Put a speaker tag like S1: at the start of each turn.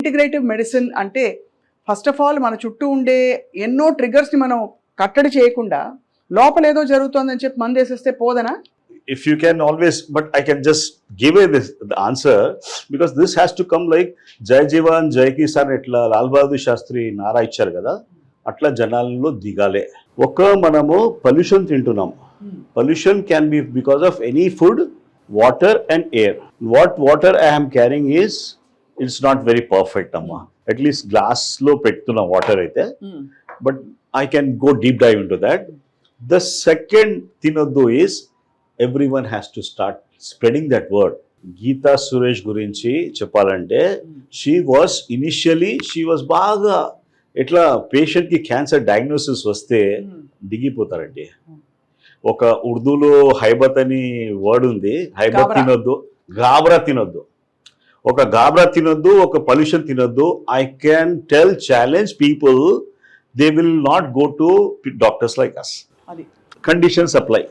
S1: Integrative medicine అంటే first of all మన చుట్టూ ఉండే ఎన్నో ట్రిగర్స్ని మనం కట్టడి చేయకుండా లోపల ఏదో జరుగుతుందని చెప్పి మందు వేసేస్తే పోదనా?
S2: If you can always, but I can just give away the answer because this has to come like Jai Jivan, Jai Kisan etla Lal Bahadur Shastri Nara icharu kada atla janallo digale. Oka manamu pollution tintunam. Pollution can be because of any food, water and air. What water I am carrying is, it's not very perfect amma. At least glass lo pettuna water aithe, but I can go deep dive into that. The second tinoddu is everyone has to start spreading that word. Geeta Suresh గురించి చెప్పాలంటే she was బాగా ఎట్లా patient కి cancer diagnosis వస్తే దిగిపోతారండి. ఒక ఉర్దూలో హైబత్ అని word ఉంది, హైబత్ తినొద్దు, గాబరా తినొద్దు, ఒక గాబరా తినొద్దు, ఒక పొల్యూషన్ తినొద్దు. I can tell challenge people, they will not go to doctors like us.
S1: అది
S2: కండిషన్స్ అప్లై.